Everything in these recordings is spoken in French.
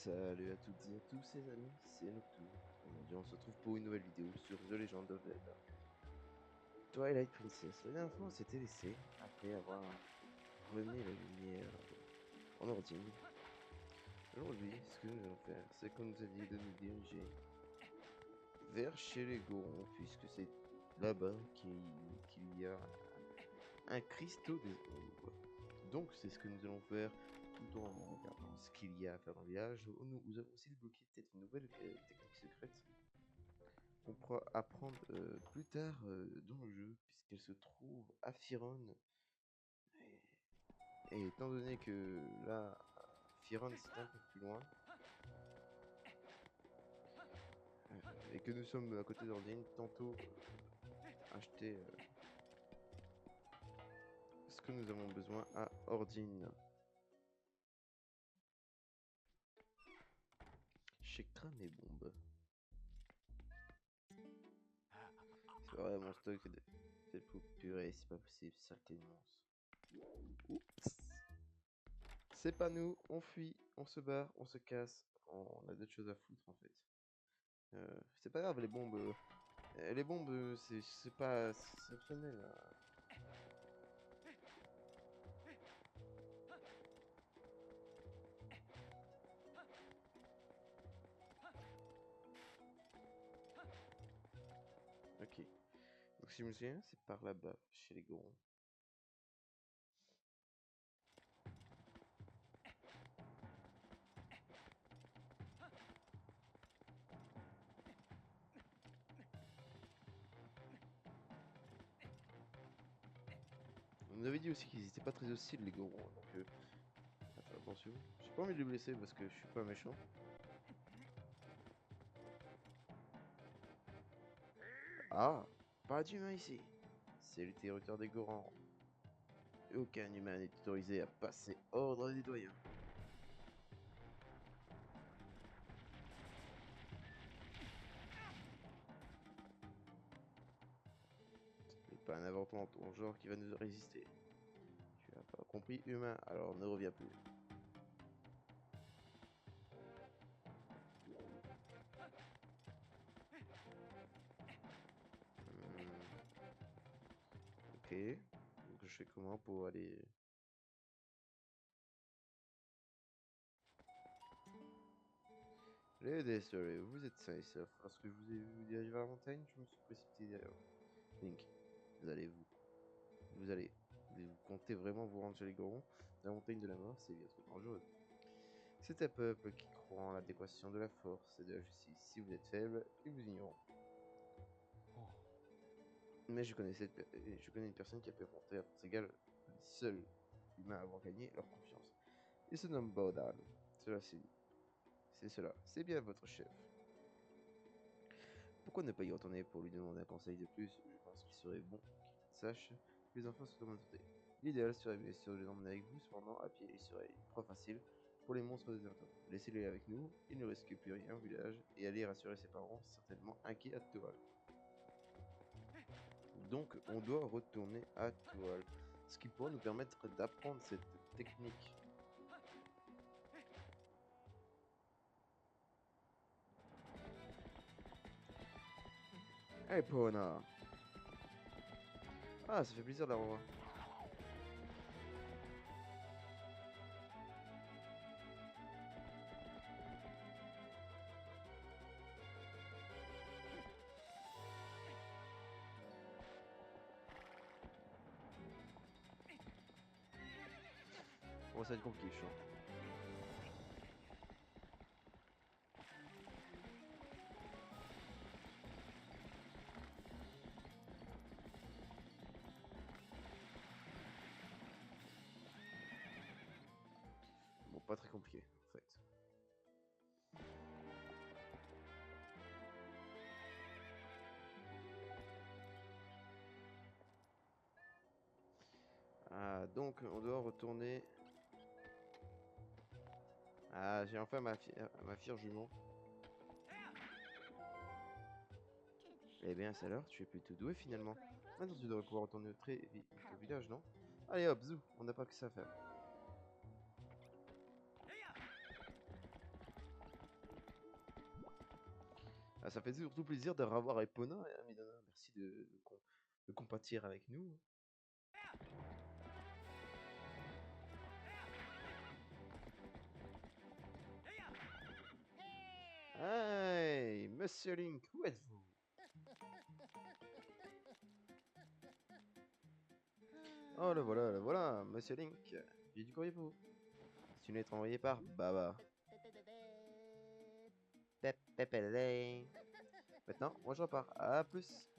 Salut à toutes et à tous les amis, c'est Noctour. Aujourd'hui on se retrouve pour une nouvelle vidéo sur The Legend of Zelda Twilight Princess. La dernière fois on s'était laissé après avoir remis la lumière en ordine. Aujourd'hui ce que nous allons faire c'est qu'on nous a dit de nous diriger vers chez les Gorons, puisque c'est là-bas qu'il y a un cristaux des ombres. Donc c'est ce que nous allons faire tout en regardant ce qu'il y a à faire dans le village. Nous avons aussi débloqué peut-être une nouvelle technique secrète qu'on pourra apprendre plus tard dans le jeu, puisqu'elle se trouve à Firon. Et étant donné que là, Firon c'est un peu plus loin, et que nous sommes à côté d'Ordine, tantôt acheter ce que nous avons besoin à Ordine. Chez Crâne et Bombe. C'est vrai, mon stock c'est pour purée, c'est pas possible, saleté de monstre. Oups. C'est pas nous, on fuit, on se barre, on se casse, on a d'autres choses à foutre en fait. C'est pas grave, les bombes, c'est pas exceptionnel. Ok, donc si je me souviens, c'est par là-bas, chez les Gorons. On nous avait dit aussi qu'ils étaient pas très hostiles les Gorons, donc faut faire attention. J'ai pas envie de les blesser parce que je suis pas méchant. Ah, pas d'humain ici. C'est le territoire des Gorons. Aucun humain n'est autorisé à passer ordre des doyens. Ce n'est pas un avortement de ton genre qui va nous résister. Tu as pas compris, humain, alors ne reviens plus. Ok. Donc je fais comment pour aller... Les désolé, vous êtes sains et saufs. Lorsque je vous ai vu vous diriger vers la montagne, je me suis précipité derrière vous. Link, vous comptez vraiment vous rendre chez les Gorons? La montagne de la mort, c'est bien trop dangereux. C'est un peuple qui croit en l'adéquation de la force et de la justice. Si vous êtes faible, ils vous ignoreront. Mais je connais une personne qui a pu affronter à force égale les seuls humains à avoir gagné leur confiance. Il se nomme Baudal. Cela c'est dit. C'est cela. C'est bien votre chef. Pourquoi ne pas y retourner pour lui demander un conseil de plus? Je pense qu'il serait bon qu'il sache que les enfants sont dotés. L'idéal serait bien sûr de les emmener avec vous, cependant à pied il serait une proie facile pour les monstres des déserteurs. Laissez-les avec nous, il ne risque plus rien au village, et allez rassurer ses parents, certainement inquiets à Toal. Donc on doit retourner à Toal, ce qui pourra nous permettre d'apprendre cette technique. Hey Pona! Ah, ça fait plaisir de la revoir. Bon, ça va être compliqué, je sens. Bon, pas très compliqué, en fait. Ah, donc on doit retourner. Ah, j'ai enfin ma fière jument. Eh bien, c'est alors, tu es plutôt doué finalement. Maintenant, tu devrais pouvoir retourner très vite au village, non? Allez hop, zou, on n'a pas que ça à faire. Ah, ça fait surtout plaisir de revoir Epona, hein, Midona. Merci de compatir avec nous. Hey, Monsieur Link, où êtes-vous? Oh, le voilà, Monsieur Link. J'ai du courrier pour vous. C'est une lettre envoyée par Baba. Pépépélé. Maintenant, moi je repars. À plus.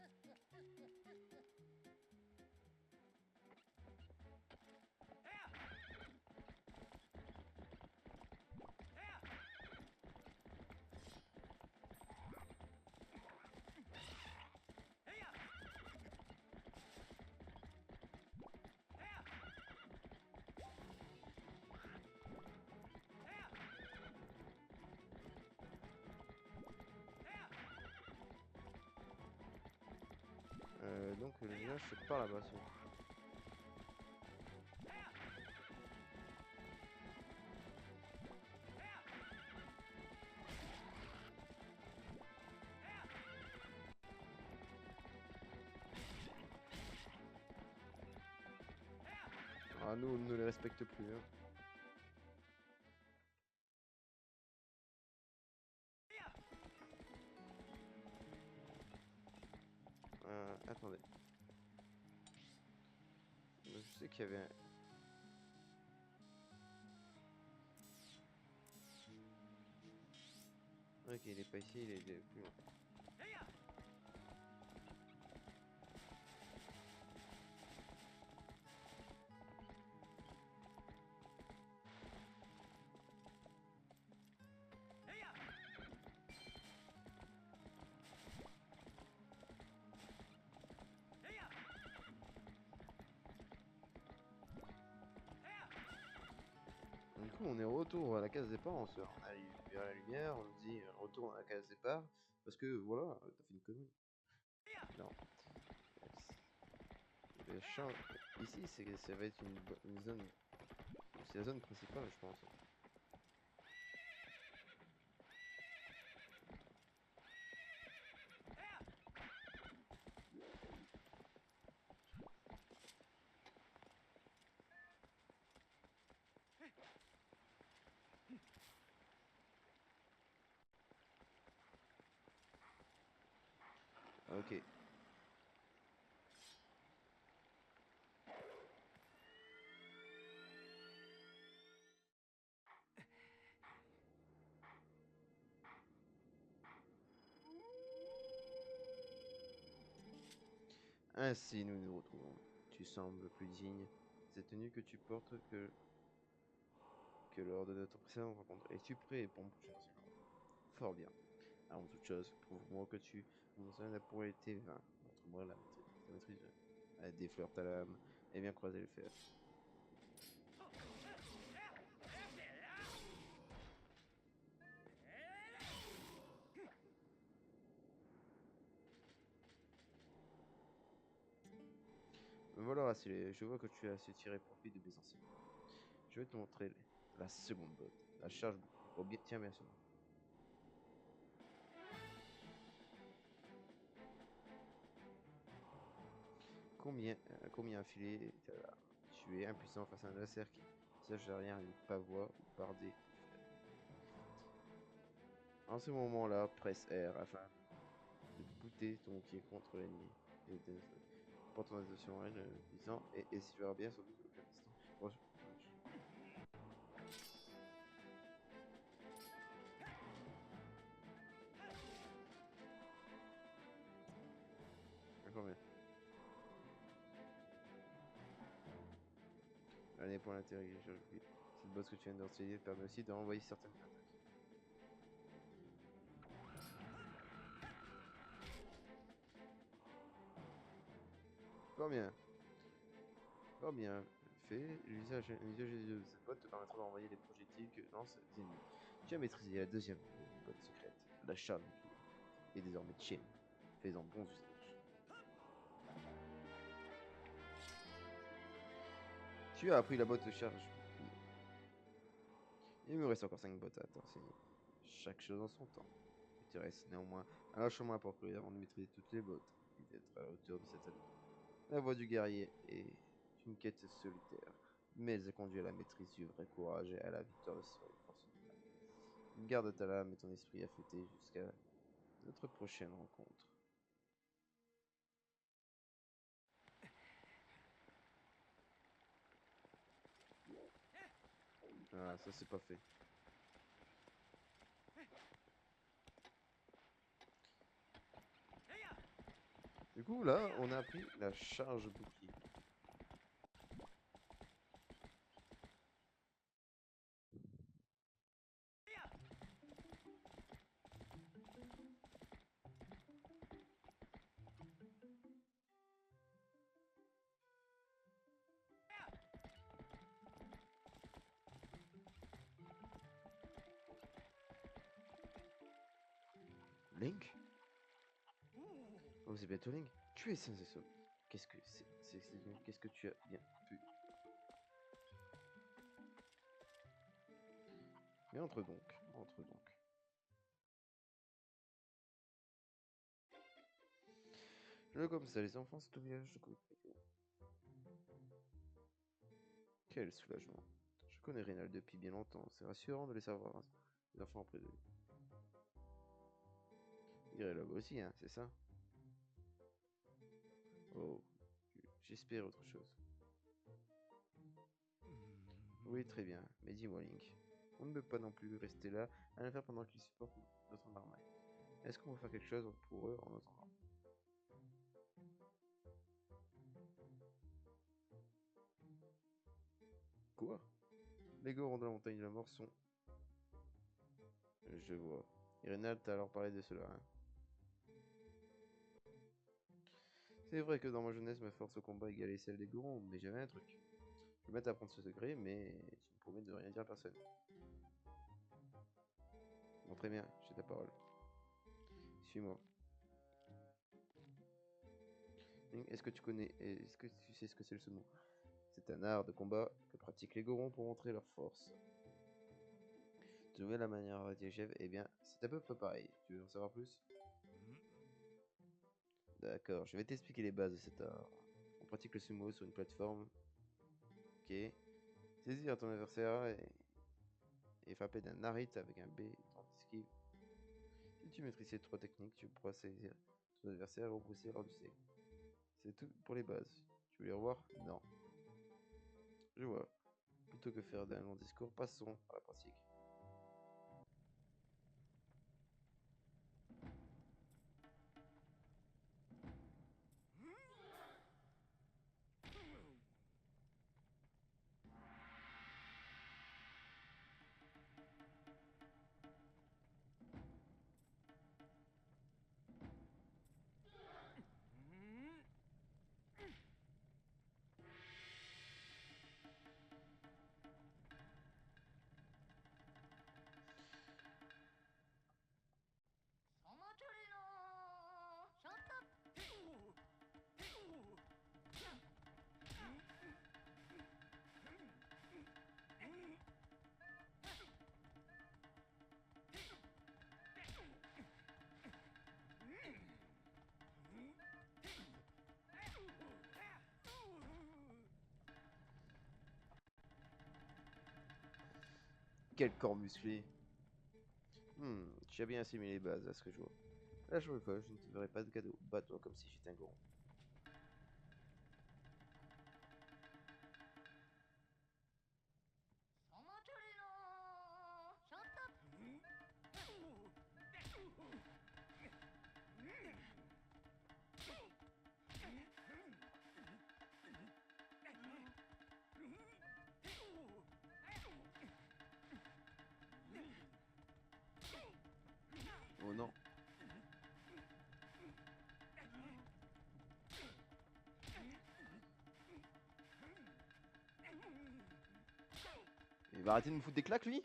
Donc le village c'est par là-bas. Ah, nous, on ne les respecte plus. Hein. Attendez. Je sais qu'il y avait un... Ok, il est pas ici, il est plus loin. Du coup, on est retour à la case départ, on allume vers la lumière, on nous dit retour à la case départ, parce que voilà, t'as fait une connerie. Non. Le champ, ici, ça va être une zone, c'est la zone principale, je pense. Ok. Ainsi, nous nous retrouvons. Tu sembles plus digne de cette tenue que tu portes que lors de notre précédente rencontre. Es-tu prêt pour mon prochain mission? Fort bien. Avant toute chose, prouve-moi que tu as la pureté vain. Montre-moi ta maîtrise des fleurs ta lame et bien croiser le fer. Voilà, Rassilé, je vois que tu as su tirer profit de mes enseignements. Je vais te montrer la seconde botte, la charge bouclier. Oh, bien, tiens bien sûr. Combien affilé tu es impuissant face à un adversaire qui sache derrière une pavoie ou bardé du fer. En ce moment-là, presse R afin de booter ton pied contre l'ennemi. Pour ton attention à elle, disant, et si tu verras bien, surtout aucun instant. Bon, combien? Allez, pour l'intérêt, cette bosse que tu viens d'enseigner permet aussi de renvoyer certaines attaques. Combien? Combien fait l'usage de cette botte te permettra d'envoyer les projectiles que lancent les ennemis. Tu as maîtrisé la deuxième botte secrète, la charge nucléaire, et désormais Chen, fais-en bon usage. Tu as appris la botte de charge. Il me reste encore 5 bottes à t'enseigner. Chaque chose en son temps. te reste néanmoins un large chemin à parcourir avant de maîtriser toutes les bottes et d'être à la hauteur de cette année. La voie du guerrier est une quête solitaire, mais elle a conduit à la maîtrise du vrai courage et à la victoire sur les forces du mal. Garde ta lame et ton esprit affûté jusqu'à notre prochaine rencontre. Ah, ça c'est pas fait. Du coup, là, on a appris la charge bouclier. Link? Oh, c'est bientôt Link. Tu es Sensei Sol. Qu'est-ce que qu'est-ce que tu as bien pu... Mais entre donc, entre donc. Je comme ça, les enfants, c'est au village de Kokomo. Quel soulagement. Je connais Rénal depuis bien longtemps. C'est rassurant de les savoir, hein, les enfants auprès de lui. Il dirait là-bas aussi, hein, c'est ça? Oh, j'espère autre chose. Oui, très bien. Mais dis-moi, Link. On ne peut pas non plus rester là à le faire pendant qu'ils supportent notre marmaille. Est-ce qu'on peut faire quelque chose pour eux en attendant? Quoi? Les gorons de la montagne de la mort sont... Je vois. Et Reynald t'a alors parlé de cela, hein? C'est vrai que dans ma jeunesse, ma force au combat égalait celle des gorons, mais j'avais un truc. Je vais mettre à prendre ce secret, mais tu me promets de rien dire à personne. Bon, très bien, j'ai ta parole. Suis-moi. Est-ce que tu connais... Est-ce que tu sais ce que c'est le sumo? C'est un art de combat que pratiquent les gorons pour montrer leur force. Tu veux la manière des chefs? Eh bien, c'est à peu près pareil. Tu veux en savoir plus? D'accord, je vais t'expliquer les bases de cet art. On pratique le sumo sur une plateforme. Ok. Saisir ton adversaire et frapper d'un narite avec un B dans esquive. Si tu maîtrises ces trois techniques, tu pourras saisir ton adversaire et repousser hors du cercle. C'est tout pour les bases. Tu veux les revoir? Non. Je vois. Plutôt que faire d'un long discours, passons à la pratique. Quel corps musclé! Tu as bien assimilé les bases à ce que je vois. La prochaine fois, je ne te ferai pas de cadeau. Bats-toi comme si j'étais un goron. Oh non. Il va arrêter de me foutre des claques, lui?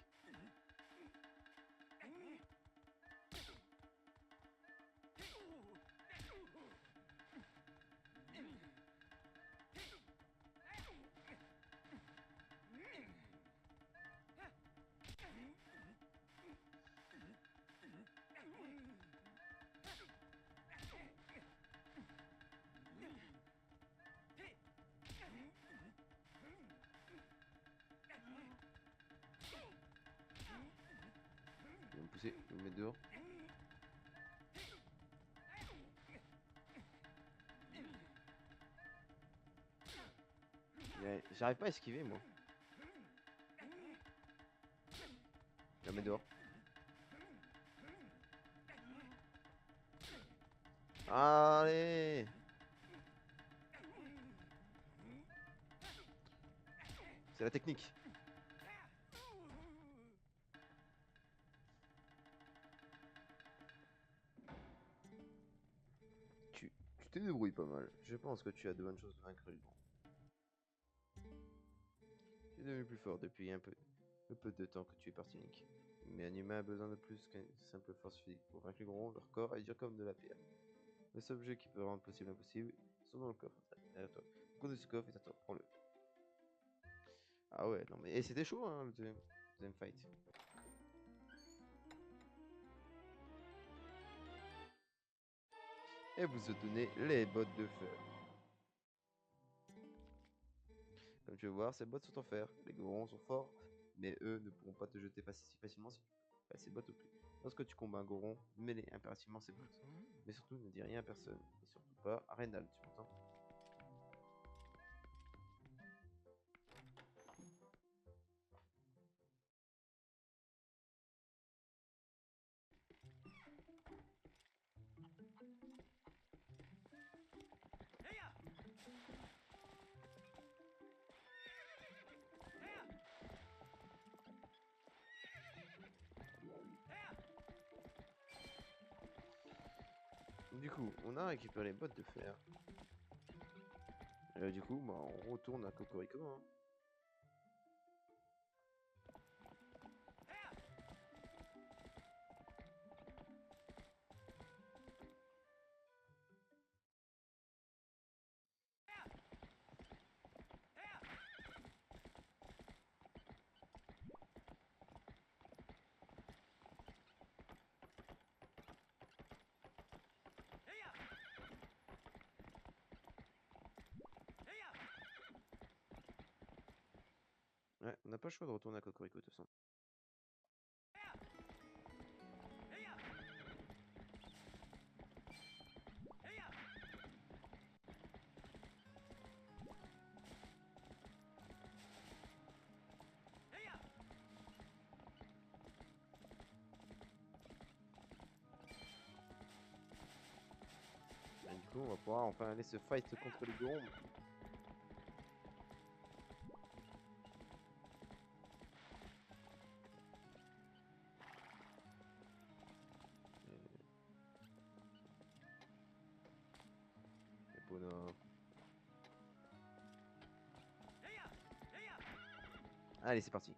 pousser, je vais le mettre dehors. J'arrive pas à esquiver moi. Je la mets dehors. Allez! C'est la technique. Tu te débrouilles pas mal. Je pense que tu as de bonnes choses de vaincre le grand. Tu es devenu plus fort depuis un peu de temps que tu es parti, Link. Mais un humain a besoin de plus qu'une simple force physique. Pour vaincre les gros, leur corps est dur comme de la pierre. Les objets qui peuvent rendre possible l'impossible sont dans le coffre, derrière toi. Le compte de ce coffre est à toi, prends-le. Ah ouais, non mais c'était chaud hein, le deuxième fight. Et vous obtenez les bottes de fer. Comme tu veux voir, ces bottes sont en fer. Les gorons sont forts, mais eux ne pourront pas te jeter si facilement si tu passes ces bottes au plus. Lorsque tu combats un goron, mets-les impérativement ces bottes. Mais surtout, ne dis rien à personne. Et surtout pas à Reynald, tu m'entends? Du coup, on a récupéré les bottes de fer. Du coup, bah, on retourne à Cocorico. Hein. Ouais, on n'a pas le choix de retourner à Cocorico de toute façon. Et du coup, on va pouvoir enfin aller se fight contre les gorons. Epona. Allez, c'est parti.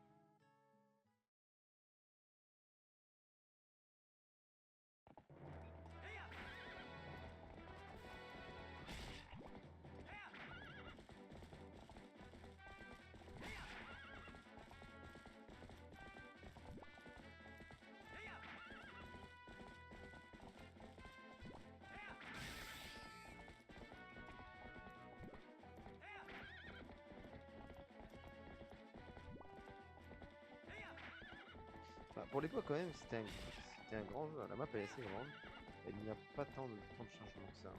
Bah, pour l'époque, quand même, c'était un grand jeu. La map est assez grande. Et il n'y a pas tant de changements que ça.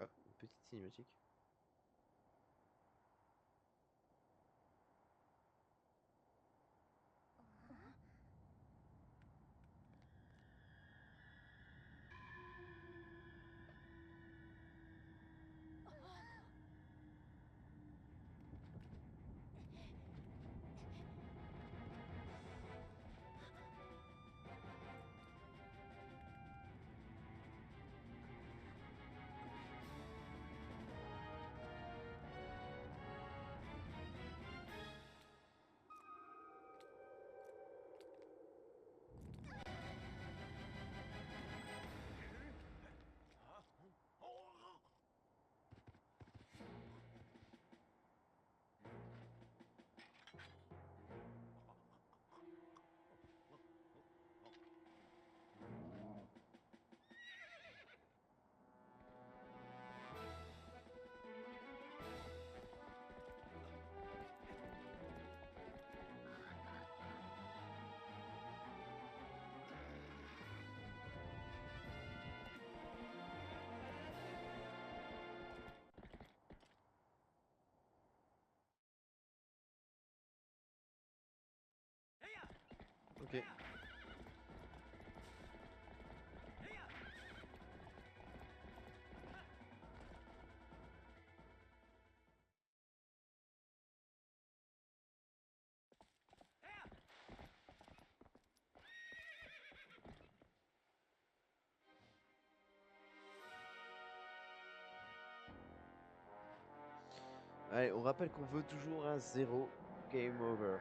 Ah, une petite cinématique. Ok. Allez, on rappelle qu'on veut toujours un 0 game over.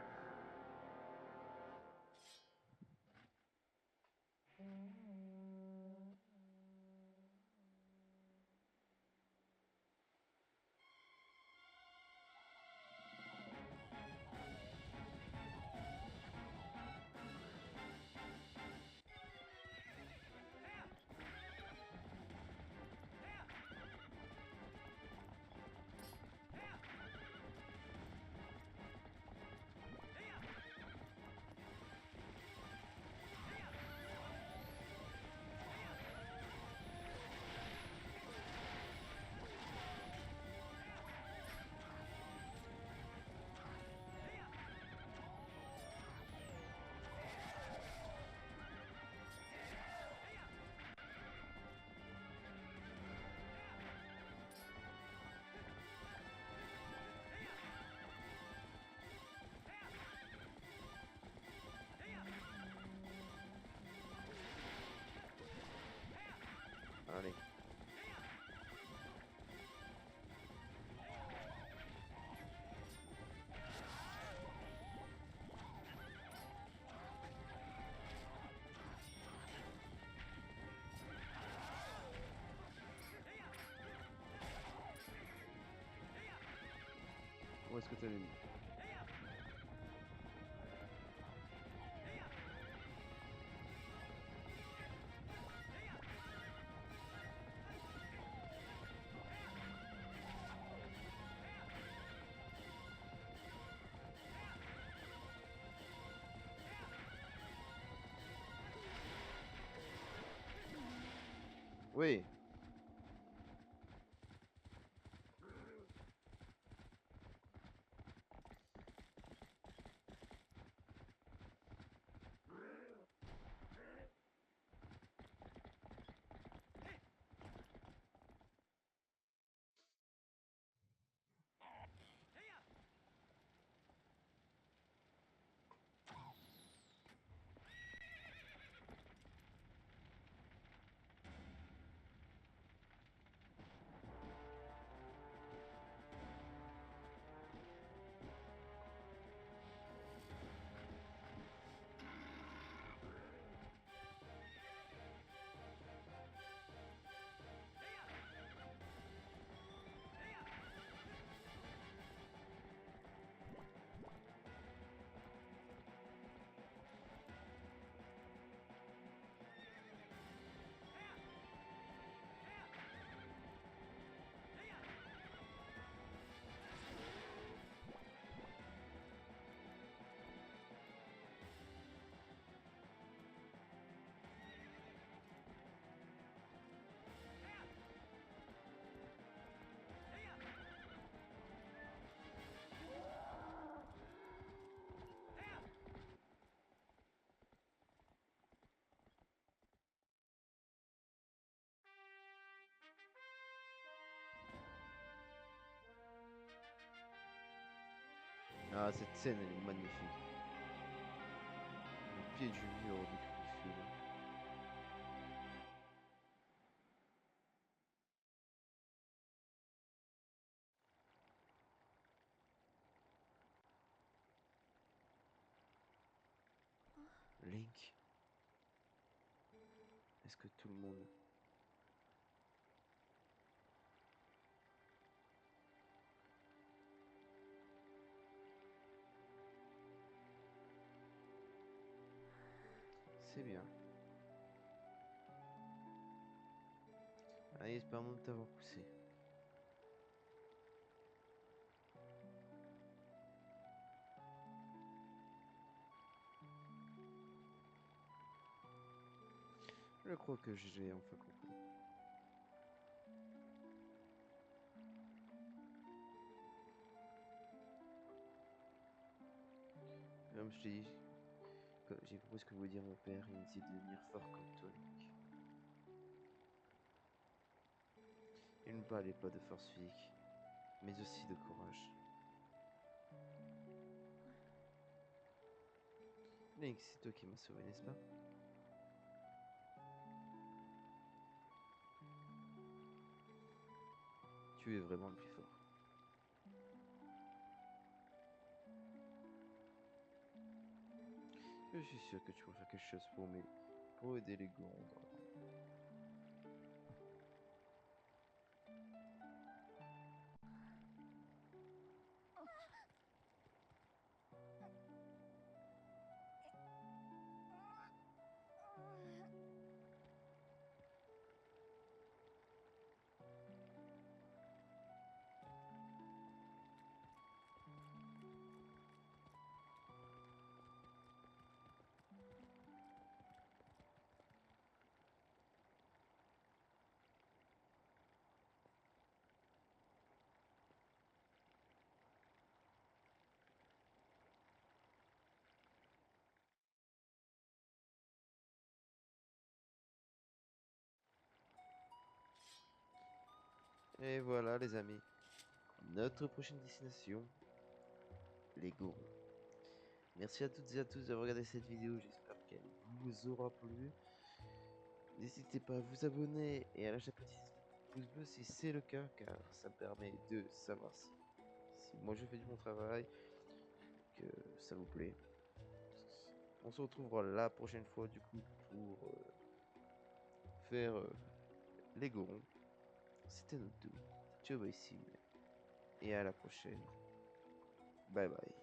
Allez. Où est-ce que t'as mis? Oui. Ah, cette scène, elle est magnifique. Au pied du mur du film. Link. Est-ce que tout le monde... C'est bien. Allez, espère-moi de t'avoir poussé. Je crois que j'ai enfin compris. Comme je t'ai dit, j'ai compris ce que voulait dire mon père. Il me disait de devenir fort comme toi, Nick. Il ne parlait pas de force physique, mais aussi de courage. Link, c'est toi qui m'as sauvé, n'est-ce pas? Tu es vraiment le plus fort. Je suis sûr que tu vas faire quelque chose pour aider les Gorons dans leur monde. Et voilà, les amis, notre prochaine destination, les Gorons. Merci à toutes et à tous d'avoir regardé cette vidéo, j'espère qu'elle vous aura plu. N'hésitez pas à vous abonner et à lâcher un petit pouce bleu si c'est le cas, car ça me permet de savoir si moi je fais du bon travail, que ça vous plaît. On se retrouvera la prochaine fois du coup pour faire les Gorons. C'était notre tour. Ciao, bye, et à la prochaine. Bye bye.